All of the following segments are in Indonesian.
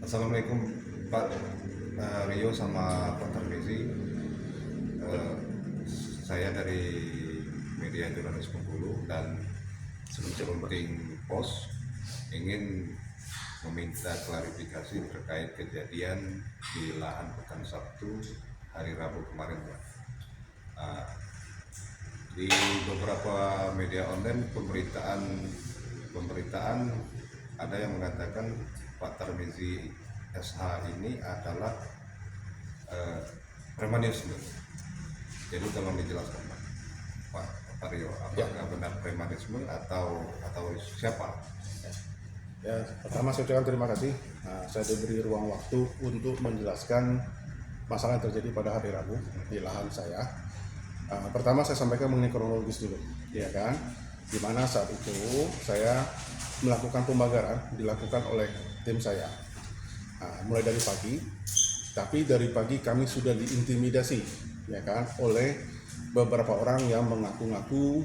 Assalamualaikum Pak Rio sama Pak Tarmizi. Eh, saya dari media jurnalis Bengkulu dan sepenting pos ingin meminta klarifikasi terkait kejadian di lahan Pekan Sabtu hari Rabu kemarin, Pak. Di beberapa media online pemberitaan ada yang mengatakan Pak Tarmizi SH ini adalah premanisme. Jadi tolong dijelaskan Pak Rio, apakah benar premanisme atau siapa? Ya, pertama saya ucapkan terima kasih. Saya diberi ruang waktu untuk menjelaskan masalah yang terjadi pada hari Rabu di lahan saya. Pertama saya sampaikan mengenai kronologis dulu, ya kan? Di mana saat itu saya melakukan pembakaran dilakukan oleh tim saya. Mulai dari pagi, tapi dari pagi kami sudah diintimidasi, ya kan, oleh beberapa orang yang mengaku-ngaku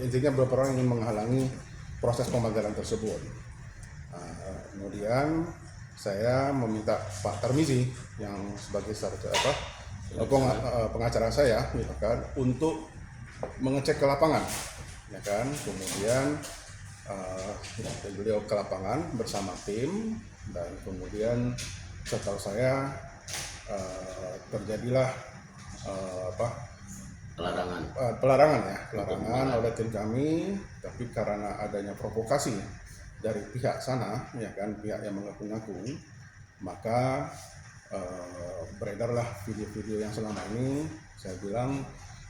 intinya beberapa orang ingin menghalangi proses pembakaran tersebut. Kemudian saya meminta Pak Tarmizi yang sebagai pengacara saya, gitu kan, untuk mengecek ke lapangan, ya kan. Kemudian beliau ke lapangan bersama tim, dan kemudian setahu saya terjadilah pelarangan oleh tim kami, tapi karena adanya provokasi dari pihak sana, ya kan, pihak yang mengaku-ngaku, maka beredarlah video-video yang selama ini saya bilang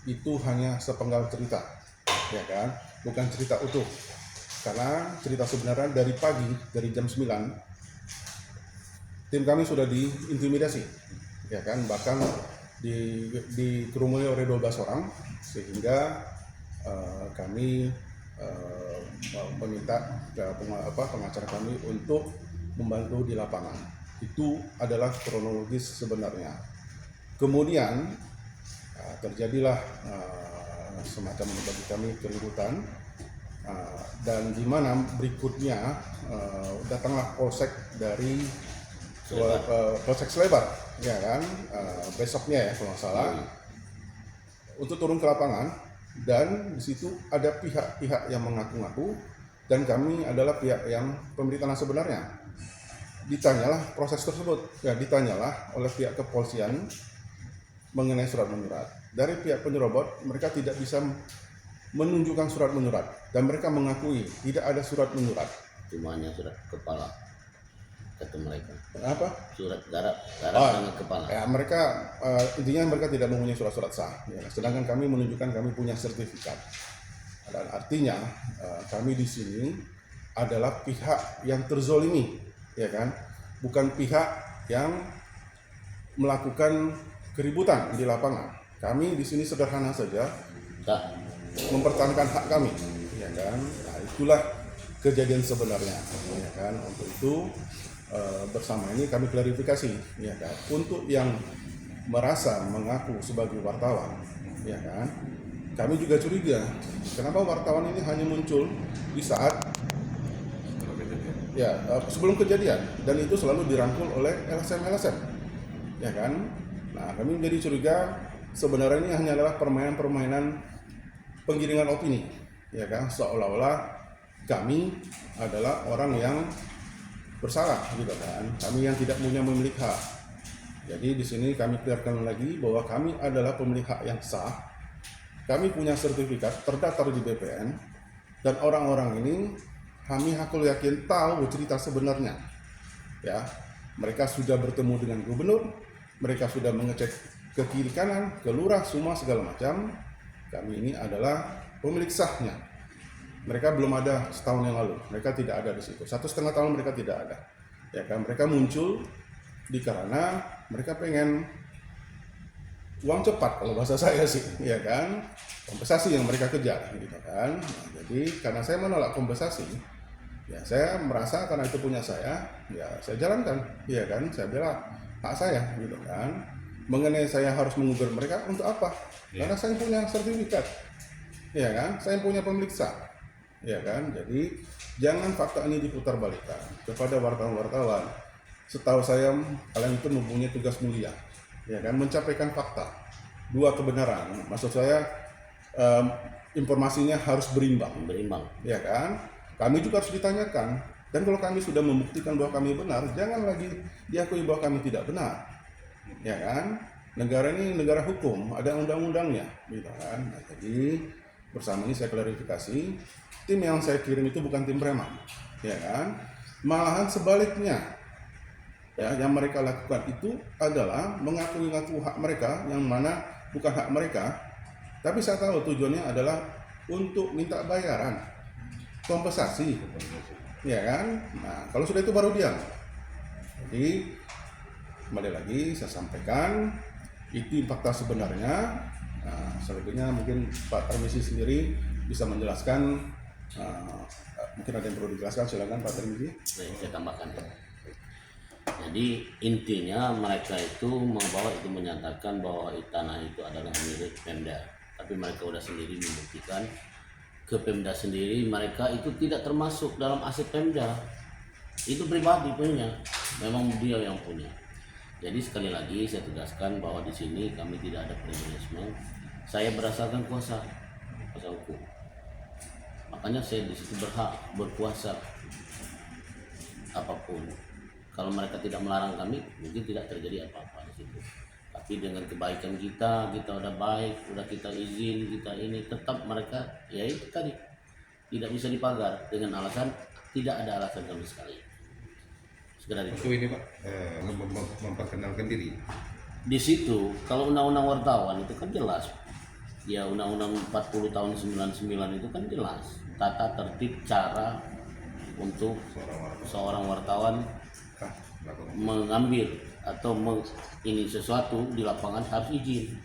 itu hanya sepenggal cerita, ya kan, bukan cerita utuh. Karena cerita sebenarnya dari pagi, dari jam 9 tim kami sudah diintimidasi, ya kan, bahkan dikerumuni oleh 12 orang, sehingga kami meminta pengacara kami untuk membantu di lapangan. Itu adalah kronologis sebenarnya. Kemudian terjadilah semacam bagi kami keributan, dan di mana berikutnya datanglah polsek dari polsek Slebar, ya kan, besoknya ya kalau nggak salah, untuk turun ke lapangan, dan di situ ada pihak-pihak yang mengaku-ngaku dan kami adalah pihak yang pemilik tanah sebenarnya. Ditanyalah proses tersebut, ya, ditanyalah oleh pihak kepolisian mengenai surat menyurat. Dari pihak penyerobot mereka tidak bisa menunjukkan surat menyurat dan mereka mengakui tidak ada surat menyurat. Cuma hanya surat kepala kata mereka. Apa? Surat garap dengan kepala. Ya, mereka intinya mereka tidak mempunyai surat-surat sah. Ya, sedangkan kami menunjukkan kami punya sertifikat. Dan artinya kami di sini adalah pihak yang terzolimi, ya kan, bukan pihak yang melakukan keributan di lapangan. Kami di sini sederhana saja mempertahankan hak kami, ya kan. Nah, itulah kejadian sebenarnya, ya kan. Untuk itu bersama ini kami klarifikasi, ya kan, untuk yang merasa mengaku sebagai wartawan, ya kan, kami juga curiga kenapa wartawan ini hanya muncul di saat sebelum kejadian, dan itu selalu dirangkul oleh LSM, ya kan. Nah, kami menjadi curiga sebenarnya ini hanyalah permainan penggiringan opini, ya kan, seolah-olah kami adalah orang yang bersalah, gitu kan, kami yang tidak punya memiliki hak. Jadi di sini kami clearkan lagi bahwa kami adalah pemilik hak yang sah, kami punya sertifikat terdaftar di BPN, dan orang-orang ini kami aku yakin tahu cerita sebenarnya, ya. Mereka sudah bertemu dengan gubernur, mereka sudah mengecek ke kiri kanan, ke lurah, semua segala macam. Kami ini adalah pemilik sahnya. Mereka belum ada setahun yang lalu, mereka tidak ada di situ. 1,5 tahun mereka tidak ada, ya kan. Mereka muncul karena mereka pengen uang cepat kalau bahasa saya sih, ya kan, kompensasi yang mereka kejar, gitu kan. Nah, jadi karena saya menolak kompensasi, ya saya merasa karena itu punya saya, ya saya jalankan, ya kan. Saya bilang hak saya, gitu kan. Mengenai saya harus menggugat mereka untuk apa? Karena saya punya sertifikat, ya kan, saya punya pemilik sah, ya kan. Jadi jangan fakta ini diputarbalikkan kepada wartawan-wartawan. Setahu saya kalian itu mempunyai tugas mulia, ya kan, mencapaikan fakta, dua kebenaran. Maksud saya informasinya harus berimbang, ya kan. Kami juga harus ditanyakan, dan kalau kami sudah membuktikan bahwa kami benar, jangan lagi diakui bahwa kami tidak benar, ya kan. Negara ini negara hukum, ada undang-undangnya, gitu kan. Nah, jadi bersama ini saya klarifikasi, tim yang saya kirim itu bukan tim preman, ya kan. Malahan sebaliknya, ya, yang mereka lakukan itu adalah mengaku-ngaku hak mereka yang mana bukan hak mereka, tapi saya tahu tujuannya adalah untuk minta bayaran, kompensasi, ya kan. Nah, kalau sudah itu baru diam. Jadi kembali lagi saya sampaikan itu fakta sebenarnya. Nah, selebihnya mungkin Pak Tarmizi sendiri bisa menjelaskan. Mungkin ada yang perlu dijelaskan, silakan Pak Tarmizi. Baik, saya tambahkan. Jadi intinya mereka itu menyatakan bahwa tanah itu adalah milik Pemda, tapi mereka sudah sendiri membuktikan ke Pemda sendiri mereka itu tidak termasuk dalam aset Pemda, itu pribadi punya, memang dia yang punya. Jadi sekali lagi saya tegaskan bahwa di sini kami tidak ada privilegisme. Saya berdasarkan kuasa hukum. Makanya saya di situ berhak berkuasa apapun. Kalau mereka tidak melarang kami, mungkin tidak terjadi apa-apa di situ. Tapi dengan kebaikan kita udah baik, udah kita izin, kita ini, tetap mereka ya itu tadi tidak bisa dipagar dengan alasan tidak ada alasan sama sekali. Segera itu. Waktu ini Pak, memperkenalkan diri. Di situ kalau undang-undang wartawan itu kan jelas, ya undang-undang 40 tahun 99 itu kan jelas tata tertib cara untuk seorang wartawan mengambil atau ini sesuatu di lapangan harus izin.